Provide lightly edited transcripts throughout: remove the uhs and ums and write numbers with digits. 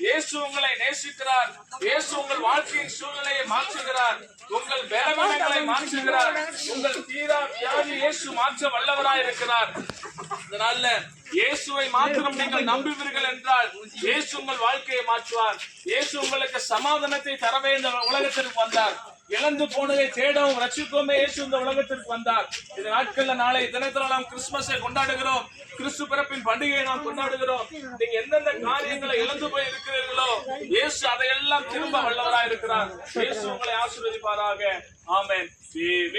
இயேசு உங்களை நேசிக்கிறார். இயேசு உங்கள் வாழ்க்கையின் சூழ்நிலையை மாற்றுகிறார். உங்கள் பலவீனங்களை மாற்றுகிறார். உங்கள் தீரா வியாதி இயேசு மாற்ற வல்லவராய் இருக்கிறார். அதனால இயேசுவை மாத்திரம் நீங்கள் நம்புவீர்கள் என்றால் இயேசு உங்கள் வாழ்க்கையை மாற்றுவார். இயேசு உங்களுக்கு சமாதானத்தை தரவே இந்த உலகத்திற்கு வந்தார். இழந்து போனதை தேடவும் ரட்சிக்கவுமே இயேசு இந்த உலகத்திற்கு வந்தார். இந்த நாட்கள்ல நாளை தினத்துல நாம் கிறிஸ்துமஸை கொண்டாடுகிறோம். கிறிஸ்து பிறப்பின் பண்டிகையை நாம் கொண்டாடுகிறோம். நீங்க எந்தெந்த காரியங்களை இழந்து போய் இருக்கிறீர்களோ இயேசு அதையெல்லாம் திரும்ப வல்லவராய் இருக்கிறார். இயேசு உங்களை ஆசீர்வதிப்பாராக. ஆமென்.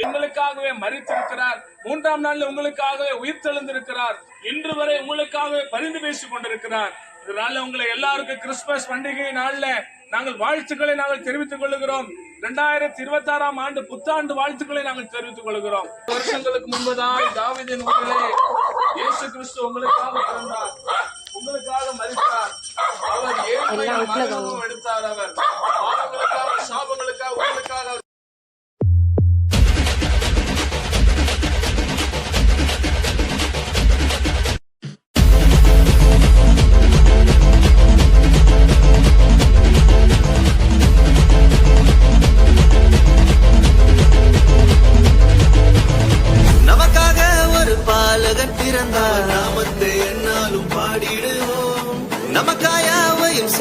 உங்களுக்காகவே மரித்திருக்கிறார். 3ஆம் நாள்ல உங்களுக்காகவே உயிர்த்தெழுந்திருக்கிறார். இன்று வரை உங்களுக்காகவே பரிந்து பேசிக் கொண்டிருக்கிறார். இதனால உங்களை எல்லாருக்கும் கிறிஸ்துமஸ் பண்டிகை நாள்ல நாங்கள் வாழ்த்துக்களை நாங்கள் தெரிவித்துக் கொள்கிறோம். 2026ஆம் ஆண்டு புத்தாண்டு வாழ்த்துக்களை நாங்கள் தெரிவித்துக் கொள்கிறோம். வருஷங்களுக்கு முன்பதாய் தாவீதின் ஊரிலே இயேசு கிறிஸ்து உங்களுக்காக பிறந்தார், உங்களுக்காக மரித்தார். அவர் ஏழ்மையும் எடுத்தார். அவர் பாவங்களுக்காக, சாபங்களுக்காக, உங்களுக்காக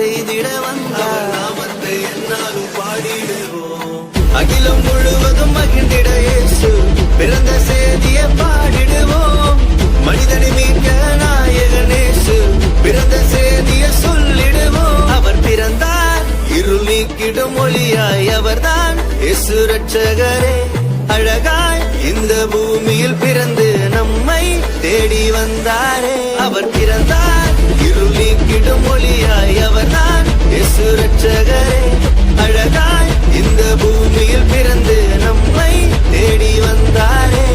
செய்திட வந்தார். நாமத்தை என்னாலும் பாடிடுவோம். அகிலம் முழுவதும் மகிழ்ந்திட இயேசு பிறந்த செய்தியை பாடிடுவோம். மனிதனை மீட்க நாயகன் இயேசு பிறந்த செய்தியை சொல்லிடுவோம். அவர் பிறந்தார் இருள் நீக்கிடும் ஒளியாய். அவர்தான் இயேசு ரட்சகரே. அழகாய் இந்த பூமியில் பிறந்து நம்மை தேடி வந்தாரே. அவர் பிறந்தார் இருள் நீக்கிடும் ஒளியாய். அவர்தான் இயேசு ரட்சகரே. அழகாய் இந்த பூமியில் பிறந்து நம்மை தேடி வந்தாரே.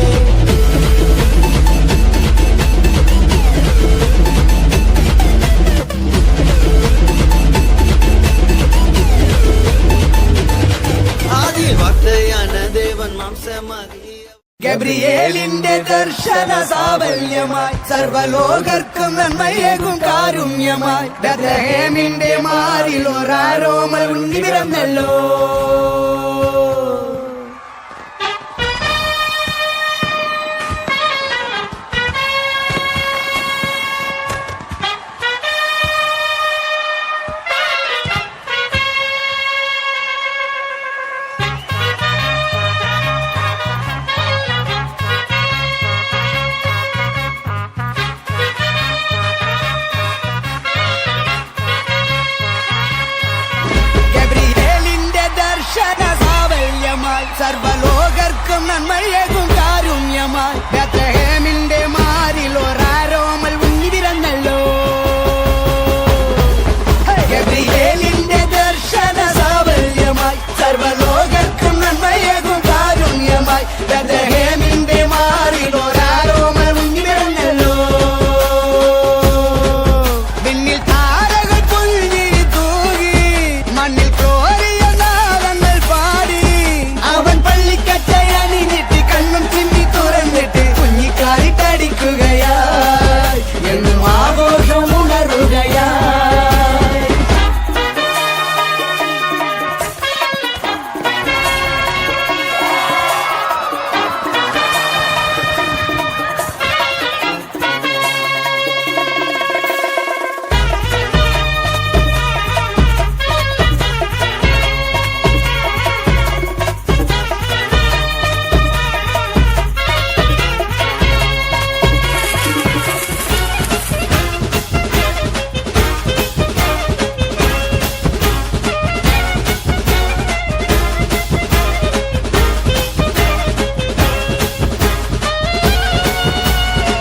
ஆதியில் வார்த்தையான தேவன் മാംസമാകി. ഗബ്രിയേലിന്റെ ദർശന സാവല്യമായി സർവലോകർക്കും നന്മയേകും കാരുണ്യമായി ബെത്ലഹേമിന്റെ മാറിൽ ഒരാരോമൽ ഉണ്ണി പിറന്നല്ലോ. സർവലോകർക്കും നന്മയെ